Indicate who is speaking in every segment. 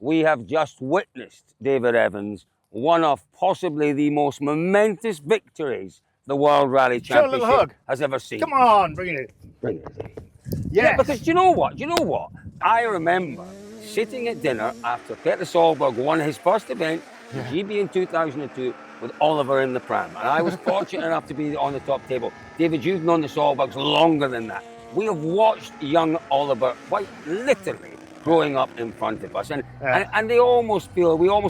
Speaker 1: we have just witnessed David Evans, one of possibly the most momentous victories the World Rally
Speaker 2: Show a little
Speaker 1: Championship
Speaker 2: hug.
Speaker 1: has ever seen.
Speaker 2: Come on, bring it in.
Speaker 1: Bring it.
Speaker 2: Yes.
Speaker 1: Yeah, because do you know what? I remember sitting at dinner after Peter Solberg won his first event, the GB in 2002, with Oliver in the pram. And I was fortunate enough to be on the top table. David, you've known the Solbergs longer than that. We have watched young Oliver quite literally growing up in front of us. And we almost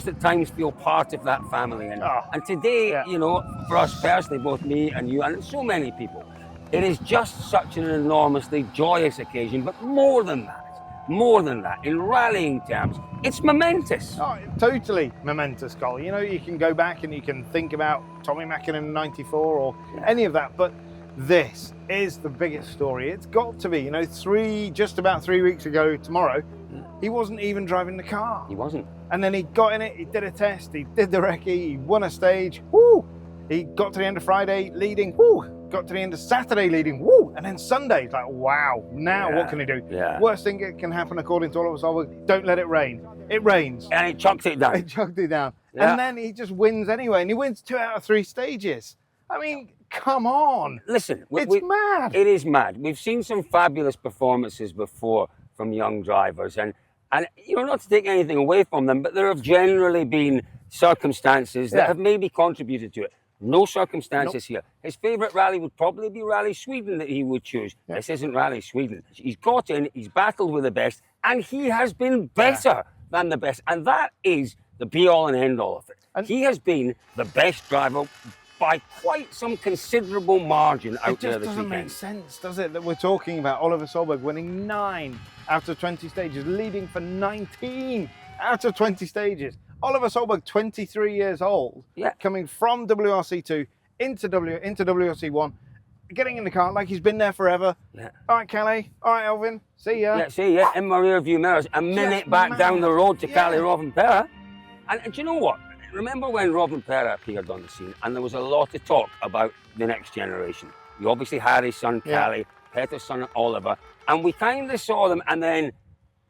Speaker 1: at times feel part of that family. And today, you know, for us personally, both me and you, and so many people, it is just such an enormously joyous occasion, but more than that, in rallying terms, it's momentous.
Speaker 2: Oh, totally momentous, Cole. You know, you can go back and you can think about Tommy Mackin in '94 or any of that, but this is the biggest story. It's got to be. You know, just about 3 weeks ago tomorrow, he wasn't even driving the car.
Speaker 1: He wasn't.
Speaker 2: And then he got in it, he did a test, he did the recce, he won a stage, woo! He got to the end of Friday leading, woo! Got to the end of Saturday leading, woo! And then Sunday, like, wow, now what can he do? Worst thing that can happen according to all of us, don't let it rain. It rains.
Speaker 1: And he chucked it down.
Speaker 2: And then he just wins anyway, and he wins 2 out of 3 stages. I mean, come on.
Speaker 1: Listen,
Speaker 2: it's mad.
Speaker 1: It is mad. We've seen some fabulous performances before from young drivers, and you know, not to take anything away from them, but there have generally been circumstances that have maybe contributed to it. No circumstances here. His favourite rally would probably be Rally Sweden that he would choose. This isn't Rally Sweden. He's got in, he's battled with the best, and he has been better than the best. And that is the be-all and end-all of it. And he has been the best driver by quite some considerable margin out there this weekend. It just doesn't make
Speaker 2: sense, does it, that we're talking about Oliver Solberg winning 9 out of 20 stages, leading for 19 out of 20 stages. Oliver Solberg, 23 years old, coming from WRC2 into WRC1, getting in the car like he's been there forever. All right, Calais. All right, Elvin. See ya.
Speaker 1: See ya. In my rear view mirrors, a minute back down the road to Calais Rovanperä. And do you know what? Remember when Rovanperä appeared on the scene and there was a lot of talk about the next generation? You obviously had his son, Calais, Peter's son, Oliver, and we kind of saw them, and then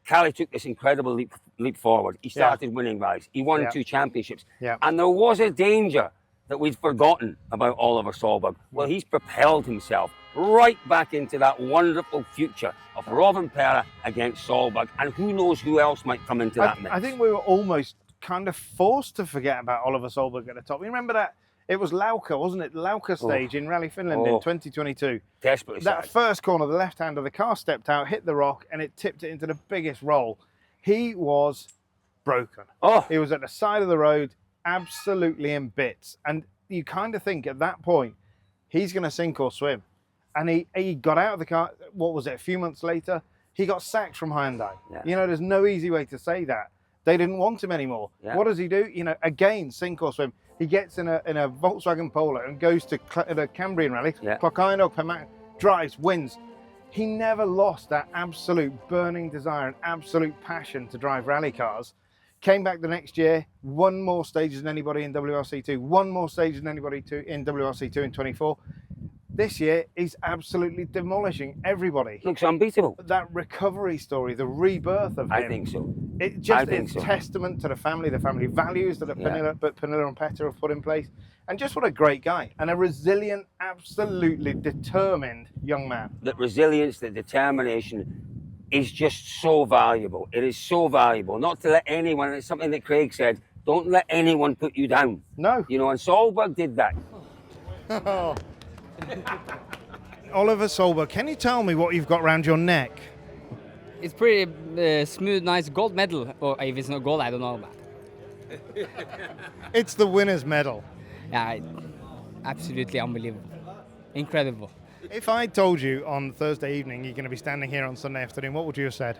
Speaker 1: Calais took this incredible leap forward. He started winning rallies. He won 2 championships. And there was a danger that we'd forgotten about Oliver Solberg. Well, he's propelled himself right back into that wonderful future of Rovanperä against Solberg. And who knows who else might come into that mix.
Speaker 2: I think we were almost kind of forced to forget about Oliver Solberg at the top. You remember that? It was Lauka, wasn't it? Lauka stage in Rally Finland in 2022.
Speaker 1: Desperately
Speaker 2: that
Speaker 1: sad. First
Speaker 2: corner, the left hand of the car stepped out, hit the rock, and it tipped it into the biggest roll. He was broken. He was at the side of the road, absolutely in bits. And you kind of think at that point, he's going to sink or swim. And he got out of the car, what was it, a few months later? He got sacked from Hyundai. You know, there's no easy way to say that. They didn't want him anymore. What does he do? You know, again, sink or swim. He gets in a Volkswagen Polo and goes to the Cambrian Rally. Patoux, drives, wins. He never lost that absolute burning desire and absolute passion to drive rally cars. Came back the next year, won more stages than anybody in WRC2, won more stages than anybody in WRC2 in 24. This year, he's absolutely demolishing everybody.
Speaker 1: Looks unbeatable.
Speaker 2: That recovery story, the rebirth of him.
Speaker 1: I think so.
Speaker 2: It just is testament to the family values that Pernilla and Petter have put in place. And just what a great guy. And a resilient, absolutely determined young man.
Speaker 1: That resilience, that determination is just so valuable. It is so valuable. Not to let anyone, it's something that Craig said, don't let anyone put you down.
Speaker 2: No.
Speaker 1: You know, and Solberg did that.
Speaker 2: Oliver Solberg, can you tell me what you've got around your neck?
Speaker 3: It's pretty smooth, nice gold medal. Or if it's not gold, I don't know about.
Speaker 2: It's the winner's medal.
Speaker 3: Yeah, absolutely unbelievable. Incredible.
Speaker 2: If I told you on Thursday evening you're going to be standing here on Sunday afternoon, what would you have said?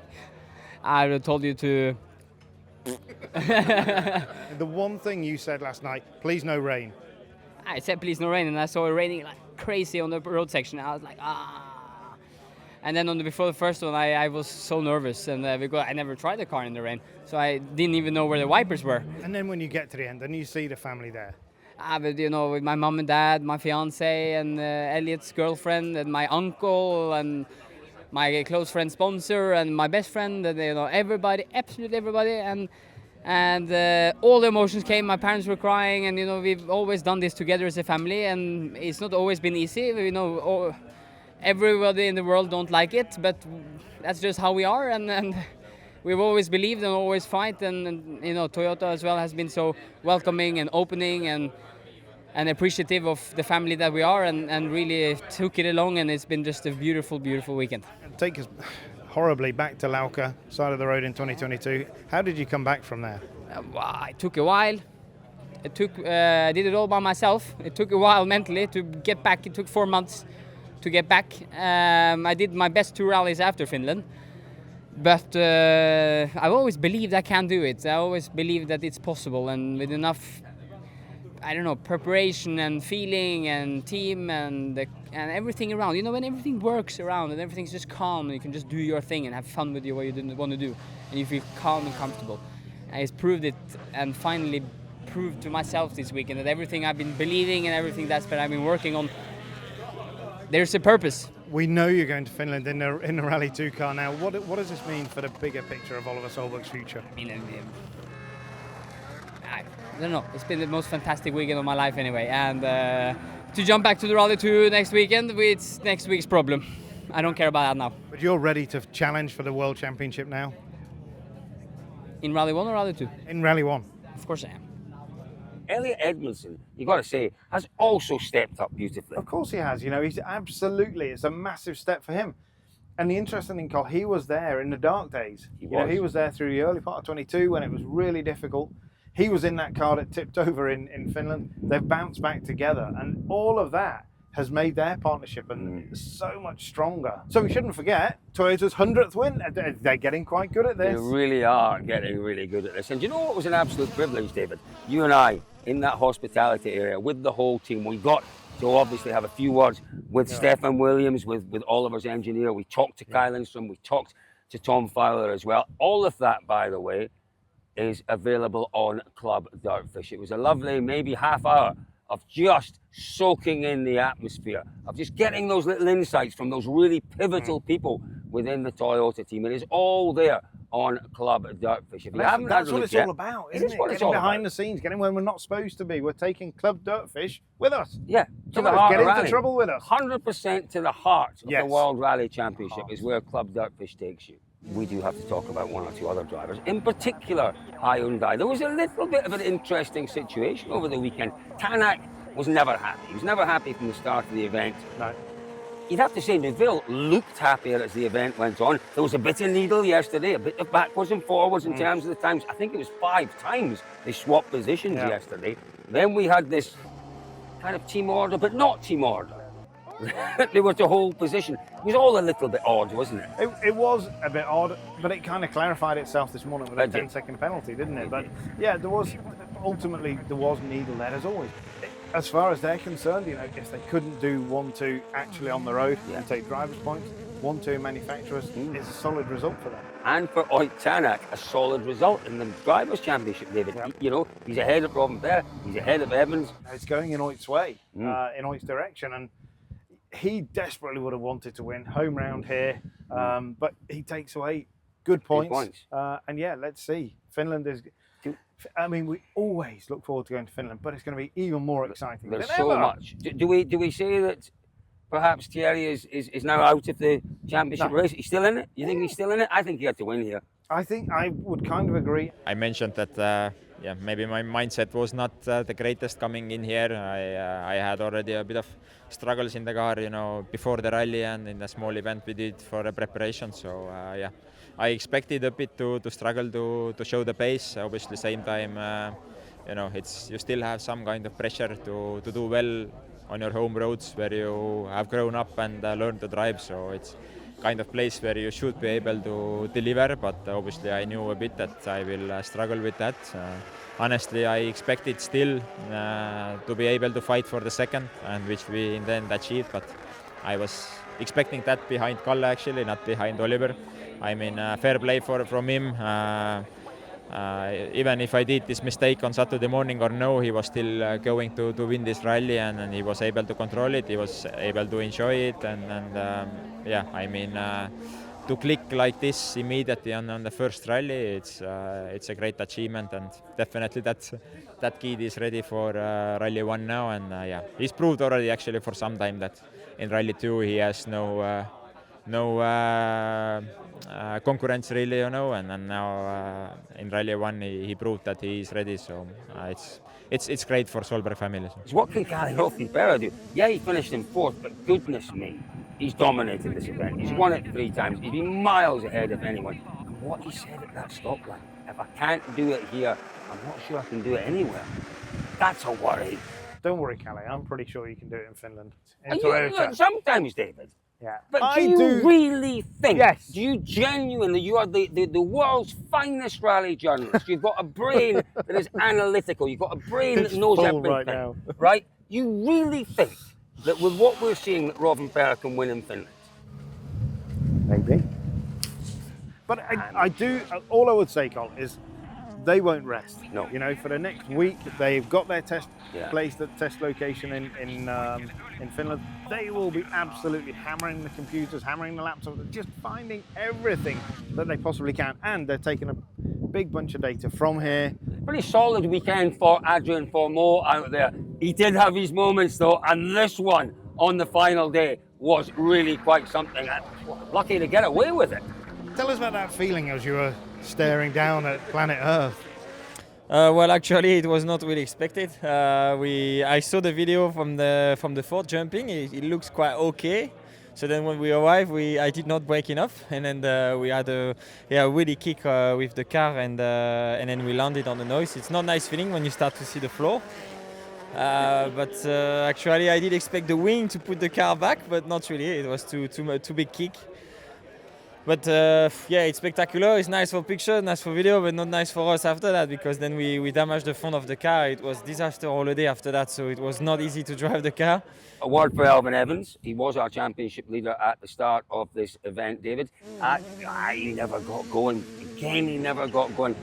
Speaker 3: I would have told you to...
Speaker 2: The one thing you said last night, please no rain.
Speaker 3: I said please no rain, and I saw it raining like crazy on the road section. I was like, And then before the first one, I was so nervous, and because I never tried the car in the rain, so I didn't even know where the wipers were.
Speaker 2: And then when you get to the end, and you see the family there.
Speaker 3: But you know, with my mom and dad, my fiance, and Elliot's girlfriend, and my uncle, and my close friend sponsor and my best friend, and everybody, absolutely everybody, and all the emotions came. My parents were crying, and we've always done this together as a family, and it's not always been easy. Everybody in the world don't like it, but that's just how we are, and we've always believed and always fight, and Toyota as well has been so welcoming and opening and appreciative of the family that we are, and really took it along, and it's been just a beautiful, beautiful weekend.
Speaker 2: Take us horribly back to Lauka, side of the road in 2022. How did you come back from there?
Speaker 3: It took a while. I did it all by myself. It took a while mentally to get back. It took 4 months to get back. I did my best 2 rallies after Finland. But I've always believed I can do it. I always believed that it's possible, and with enough, preparation and feeling and team and everything around. When everything works around and everything's just calm, and you can just do your thing and have fun with what you want to do, and you feel calm and comfortable. And it's proved it, and finally proved to myself this weekend that everything I've been believing and everything that I've been working on, there's a purpose.
Speaker 2: We know you're going to Finland in the Rally 2 car now. What does this mean for the bigger picture of Oliver Solberg's future?
Speaker 3: I don't know. It's been the most fantastic weekend of my life anyway. And to jump back to the Rally 2 next weekend, it's next week's problem. I don't care about that now.
Speaker 2: But you're ready to challenge for the World Championship now?
Speaker 3: In Rally 1 or Rally 2?
Speaker 2: In Rally 1.
Speaker 3: Of course I am.
Speaker 1: Elliot Edmondson, you got to say, has also stepped up beautifully.
Speaker 2: Of course he has. He's absolutely, it's a massive step for him. And the interesting thing, Cole, he was there in the dark days. He was there through the early part of 22 when it was really difficult. He was in that car that tipped over in Finland. They've bounced back together, and all of that has made their partnership so much stronger. So we shouldn't forget Toyota's 100th win. They're getting quite good at this.
Speaker 1: They really are getting really good at this. And do you know what was an absolute privilege, David? You and I, in that hospitality area with the whole team, we got to obviously have a few words with Stefan Williams, with Oliver's engineer. We talked to Kyle Lindstrom, we talked to Tom Fowler as well. All of that, by the way, is available on Club Dirtfish. It was a lovely, maybe half hour of just soaking in the atmosphere, of just getting those little insights from those really pivotal people within the Toyota team. It is all there on Club Dirtfish. If you haven't
Speaker 2: That's what it's all about, isn't it? Getting behind the scenes, getting when we're not supposed to be. We're taking Club Dirtfish with us.
Speaker 1: Yeah, to the heart
Speaker 2: get
Speaker 1: of
Speaker 2: into
Speaker 1: rally.
Speaker 2: Trouble with us.
Speaker 1: 100% to the heart of the World Rally Championship is where Club Dirtfish takes you. We do have to talk about 1 or 2 other drivers, in particular Hyundai. There was a little bit of an interesting situation over the weekend. Tanak was never happy. He was never happy from the start of the event.
Speaker 2: No.
Speaker 1: You'd have to say Neuville looked happier as the event went on. There was a bit of needle yesterday, a bit of backwards and forwards in terms of the times. I think it was 5 times they swapped positions yesterday. Then we had this kind of team order, but not team order. They were to hold position. It was all a little bit odd, wasn't it?
Speaker 2: It was a bit odd, but it kind of clarified itself this morning with a 10-second penalty, didn't it? But yeah, there was needle there as always. As far as they're concerned, if they couldn't do 1-2 actually on the road and take drivers' points, 1-2 manufacturers is a solid result for them. And
Speaker 1: for Oyt Tanak, a solid result in the Drivers' Championship, David.
Speaker 2: Yeah.
Speaker 1: He's ahead of Rovanperä, he's ahead of Evans.
Speaker 2: It's going in Oyt's way, in Oyt's direction, and he desperately would have wanted to win home round here, but he takes away good points. And yeah, let's see. Finland is. We always look forward to going to Finland, but it's going to be even more exciting.
Speaker 1: There's so much. Do we say that perhaps Thierry is now out of the championship race? He's still in it? You think he's still in it? I think he had to win here.
Speaker 2: I think I would kind of agree.
Speaker 4: I mentioned that maybe my mindset was not the greatest coming in here. I had already a bit of struggles in the car, before the rally and in the small event we did for a preparation. So I expected a bit to struggle to show the pace. Obviously, same time, you still have some kind of pressure to do well on your home roads where you have grown up and learned to drive. So it's kind of place where you should be able to deliver, but obviously I knew a bit that I will struggle with that. Honestly, I expected still to be able to fight for the second, and which we in the end achieved, but I was expecting that behind Kalle actually, not behind Oliver. Fair play from him. even if I did this mistake on Saturday morning or no, he was still going to win this rally, and he was able to control it. He was able to enjoy it, and yeah, I mean, to click like this immediately on the first rally, it's a great achievement, and definitely that kid is ready for Rally 1 now, and yeah, he's proved already actually for some time that in Rally 2 he has no concurrence really, you know, and now in Rally 1 he proved that he is ready, so it's great for Solberg family.
Speaker 1: So what can Rovanperä do? Yeah, he finished in 4th, but goodness me, he's dominated this event. He's won it 3 times. He's been miles ahead of anyone. And what he said at that stoplight, if I can't do it here, I'm not sure I can do it anywhere. That's a worry.
Speaker 2: Don't worry, Kalle. I'm pretty sure you can do it in Finland.
Speaker 1: Look, sometimes, David.
Speaker 2: Yeah.
Speaker 1: But do you really think, do you genuinely, you are the world's finest rally journalist. You've got a brain that is analytical. You've got a brain that knows everything.
Speaker 2: Right now.
Speaker 1: Right? You really think that with what we're seeing that Rovanperä can win in Finland?
Speaker 2: Maybe. But I do, all I would say, Cole, is they won't rest.
Speaker 1: No.
Speaker 2: You know, for the next week, they've got their test place, the test location in Finland. They will be absolutely hammering the computers, hammering the laptops, just finding everything that they possibly can. And they're taking a big bunch of data from here.
Speaker 1: Pretty solid weekend for Adrian Formeau out there. He did have his moments though, and this one on the final day was really quite something. Lucky to get away with it.
Speaker 2: Tell us about that feeling as you were staring down at planet Earth.
Speaker 3: Well, actually, it was not really expected. I saw the video from the fort jumping. It looks quite okay. So then when we arrived, I did not brake enough, and then we had a really kick with the car, and then we landed on the nose. It's not a nice feeling when you start to see the floor. But actually, I did expect the wing to put the car back, but not really. It was too big kick. But yeah, it's spectacular. It's nice for picture, nice for video, but not nice for us after that, because then we damaged the front of the car. It was disaster all the day after that, so it was not easy to drive the car.
Speaker 1: A word for Elvin Evans. He was our championship leader at the start of this event, David. He never got going. Again, he never got going.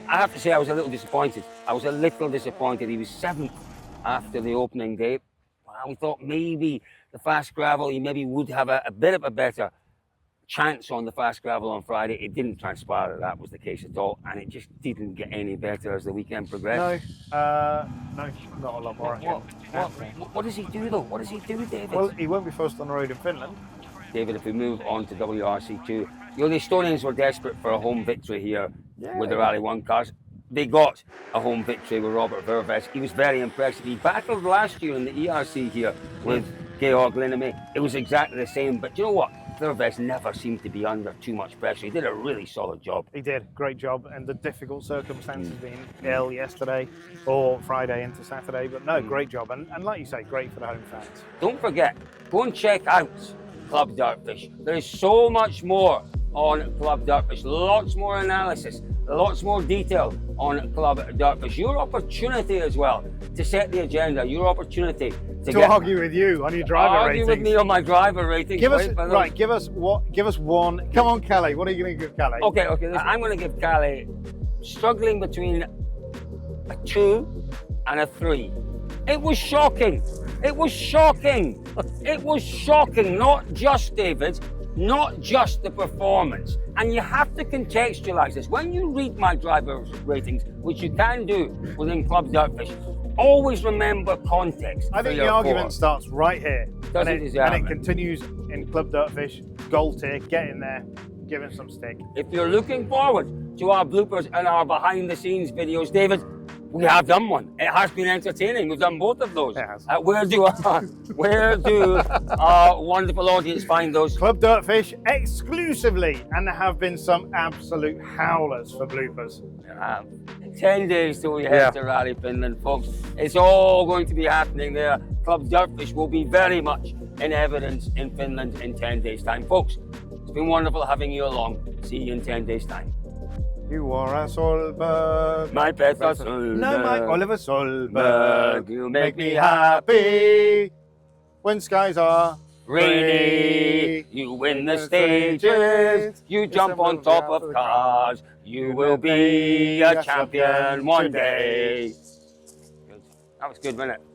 Speaker 1: I have to say I was a little disappointed. He was 7th after the opening day. We thought maybe the fast gravel, he maybe would have a bit of a better chance on the fast gravel on Friday. It didn't transpire that was the case at all, and it just didn't get any better as the weekend progressed.
Speaker 2: No, not a lot more.
Speaker 1: What does he do though? What does he do, David?
Speaker 2: Well, he won't be first on the road in Finland.
Speaker 1: David, if we move on to WRC2, you know, the Estonians were desperate for a home victory here with the Rally 1 cars. They got a home victory with Robert Verves. He was very impressive. He battled last year in the ERC here with Georg Linnemey. It was exactly the same, but you know what? Verves never seemed to be under too much pressure. He did a really solid job.
Speaker 2: He did, great job, and the difficult circumstances being ill yesterday or Friday into Saturday, but no, great job, and like you say, great for the home fans.
Speaker 1: Don't forget, go and check out Club Dirtfish. There is so much more on Club Dirtfish, lots more analysis, lots more detail on Club Dirtfish. Your opportunity as well to set the agenda, your opportunity to
Speaker 2: argue with you on your driver ratings.
Speaker 1: Argue with me on my driver ratings.
Speaker 2: Give us one. Come on, Kalle. What are you going to give Kalle?
Speaker 1: Okay. I'm going to give Kalle struggling between a 2 and a 3. It was shocking. It was shocking. Not just David, not just the performance. And you have to contextualize this. When you read my driver ratings, which you can do within Club Dirtfish, always remember context.
Speaker 2: I think the argument starts right here.
Speaker 1: And
Speaker 2: it continues in Club Dirtfish, gold tier, get in there, give it some stick.
Speaker 1: If you're looking forward to our bloopers and our behind the scenes videos, David, we have done one. It has been entertaining. We've done both of those.
Speaker 2: It has.
Speaker 1: Where do our wonderful audience find those?
Speaker 2: Club Dirtfish exclusively, and there have been some absolute howlers for bloopers.
Speaker 1: 10 days till we head to Rally Finland, folks. It's all going to be happening there. Club Dirtfish will be very much in evidence in Finland in 10 days' time. Folks, it's been wonderful having you along. See you in 10 days' time.
Speaker 2: You are a Solberg.
Speaker 1: My Peter Solberg.
Speaker 2: No, my Oliver Solberg.
Speaker 1: You
Speaker 2: Make me happy when skies are
Speaker 1: Rainy, you win the stages, you jump on top of cars, you will be a champion one day. Good. That was good, wasn't it?